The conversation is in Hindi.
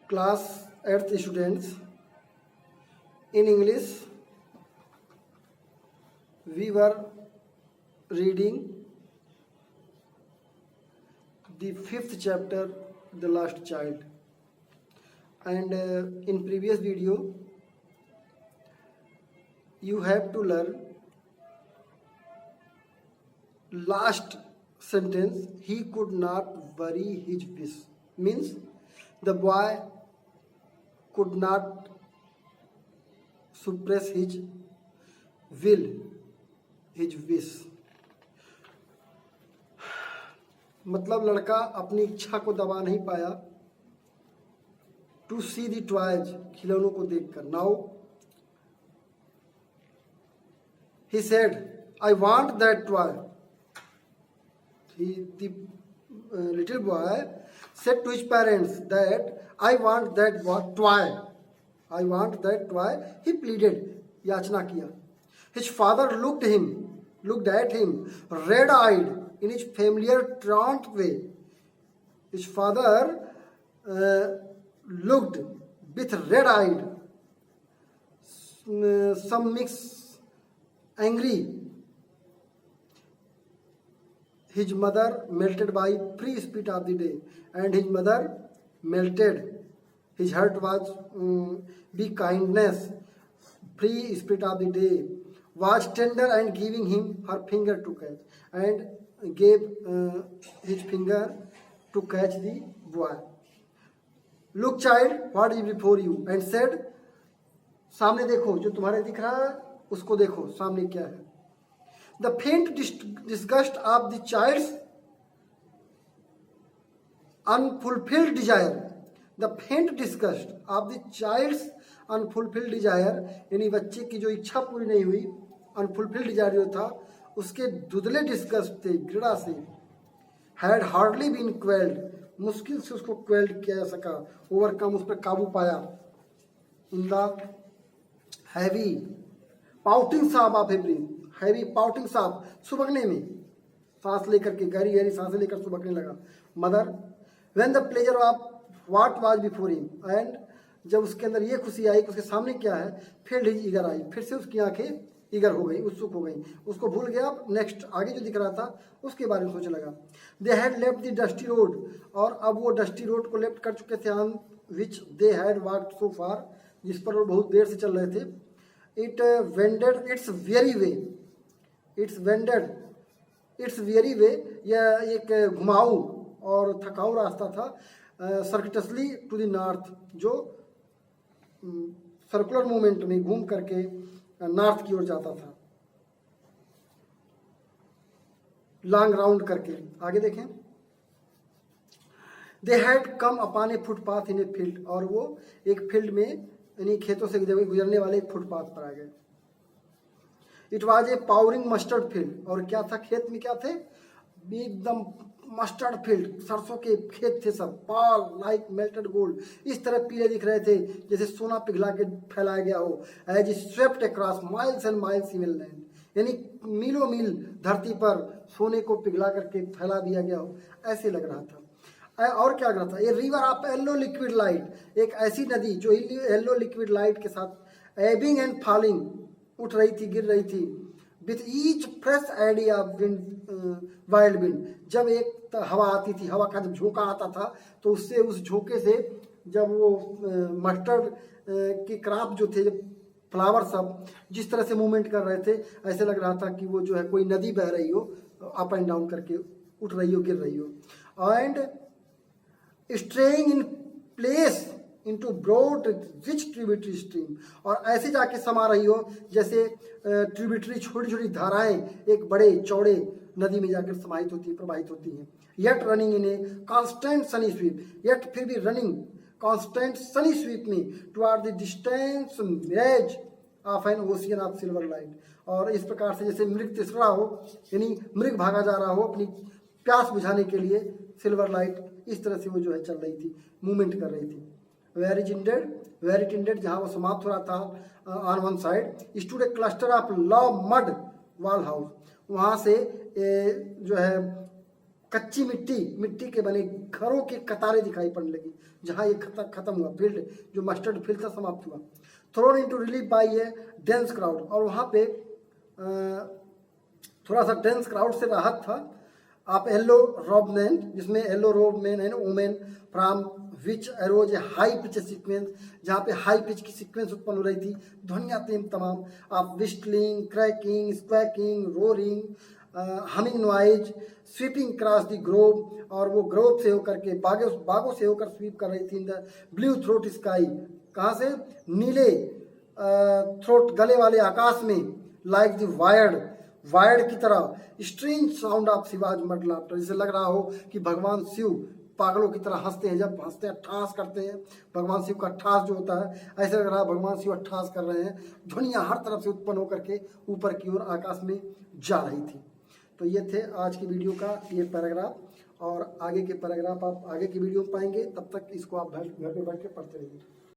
class 8th students. In English, we were reading the 5th chapter, The Last Child, and in previous video you have to learn last sentence. He could not bury his wish, means the boy could not suppress his will, his wish. मतलब लड़का अपनी इच्छा को दबा नहीं पाया टू सी दी टॉयज, खिलौनों को देखकर. Now he said I want that toy. The little boy said to his parents that I want that toy. I want that toy. He pleaded, याचना किया. His father looked at him, red-eyed, in his familiar truant way. His father looked with red-eyed, some mix angry. His mother melted by free spirit of the day, and his mother melted. His heart was be kindness, free spirit of the day, was tender and giving him her finger to catch, and gave his finger to catch the boy. Look child, what is before you, and said, सामने देखो, जो तुम्हारे दिख रहा है उसको देखो, सामने क्या है. The faint disgust of the child's unfulfilled desire. The faint disgust of the child's unfulfilled desire, यानी बच्चे की जो इच्छा पूरी नहीं हुई, unfulfilled desire जो था, उसके दुधले डिस्गस्ट थे, घृणा से, had hardly been quelled, मुश्किल से उसको क्वेल्ड किया जा सका, ओवरकम, उस पर काबू पाया. In the heavy pouting sob of Hebrew, heavy pouting साफ, सुबकने में, सांस लेकर के, गहरी गहरी सांसें लेकर सुबकने लगा. Mother when the pleasure of what was before him, and जब उसके अंदर ये खुशी आई कि उसके सामने क्या है, फील्ड हिज ईगर आई, फिर से उसकी आंखें ईगर हो गई, उत्सुक हो गई, उसको भूल गया. नेक्स्ट आगे जो दिख रहा था उसके बारे में सोचने लगा. They had left the dusty road, और अब वो डस्टी रोड को लेफ्ट कर चुके थे, on which they had walked so far, जिस पर वो बहुत देर से चल रहे थे. It wended its weary way, it's wended its weary way, यह एक घुमाऊ और थकाऊ रास्ता था. सर्किटसली टू द नॉर्थ, जो सर्कुलर मूवमेंट में घूम करके नॉर्थ की ओर जाता था, लॉन्ग राउंड करके. आगे देखें. They had come upon A footpath in a field, और वो एक फील्ड में, यानी खेतों से गुजरने वाले एक फुटपाथ पर आ गए. It was a powering mustard field, और क्या था, खेत में क्या थे, एकदम मस्टर्ड फील्ड, सरसों के खेत थे सब. पाल लाइक मेल्टेड गोल्ड, इस तरह पीले दिख रहे थे जैसे सोना पिघला के फैलाया गया हो. As swept across miles and miles in land, यानी मीलों मील धरती पर सोने को पिघला करके फैला दिया गया हो, ऐसे लग रहा था. और क्या लग रहा था, a river of yellow liquid light, एक ऐसी नदी जो येलो लिक्विड लाइट के साथ एबिंग एंड फॉलिंग, उठ रही थी, गिर रही थी. With each fresh idea of wind, wild wind, जब एक हवा आती थी, हवा का जब झोंका आता था, तो उससे, उस झोंके से जब वो मस्टर्ड के क्रॉप जो थे, फ्लावर सब जिस तरह से मूवमेंट कर रहे थे, ऐसे लग रहा था कि वो जो है कोई नदी बह रही हो, अप एंड डाउन करके उठ रही हो, गिर रही हो. And straying in place into broad rich tributary stream, और ऐसे जाके समा रही हो जैसे ट्रिब्यूटरी, छोटी छोटी धाराएं एक बड़े चौड़े नदी में जाकर समाहित होती, प्रवाहित होती हैं. Yet running in a constant sunny sweep, yet फिर भी रनिंग कांस्टेंट सनी स्वीप में toward the distance mirage of an ocean of silver light, और इस प्रकार से जैसे मृग तिसरा हो, यानी मृग भागा जा रहा हो अपनी प्यास बुझाने के लिए, सिल्वर लाइट, इस तरह से वो जो है चल रही थी, मूवमेंट कर रही थी. वेरी टेंडेड, जहाँ वो समाप्त हो रहा था, on one side stood A cluster of love mud wall house, वहाँ से जो है कच्ची मिट्टी के बने घरों की कतारें दिखाई पड़ने लगी जहां ये खत्म हुआ फील्ड, जो मस्टर्ड फील्ड था समाप्त हुआ। Throne into relief by A dense crowd, और वहां पे थोड़ा सा डेंस क्राउड से राहत था। आप येलो रोब मैन, जिसमें yellow robe man and women from which arose a high pitch sequence, जहाँ पे हाई पिच की सीक्वेंस उत्पन्न हो रही थी, ध्वनियाँ थी तमाम। आप whistling, cracking, squawking, roaring, humming noise, sweeping cross the grove, और वो ग्रोव से होकर के बागों से होकर स्वीप कर रही थी in the blue throat sky. कहाँ से? नीले थ्रोट गले वाले आकाश में, लाइक द वायर्ड की तरह। स्ट्रेंज साउंड ऑफ शिवाज मड लाफ्टर, जैसे लग रहा हो कि भगवान शिव पागलों की तरह हंसते हैं, जब हंसते हैं ठास करते हैं, भगवान शिव का ठास जो होता है, ऐसा लग रहा है भगवान शिव ठास कर रहे हैं। ध्वनियाँ हर तरफ से उत्पन्न होकर के ऊपर की ओर आकाश में जा रही थी। तो ये थे आज की वीडियो का ये पैराग्राफ, और आगे के पैराग्राफ आप आगे की वीडियो में पाएंगे। तब तक इसको आप घर पे बैठ के पढ़ते रहिए।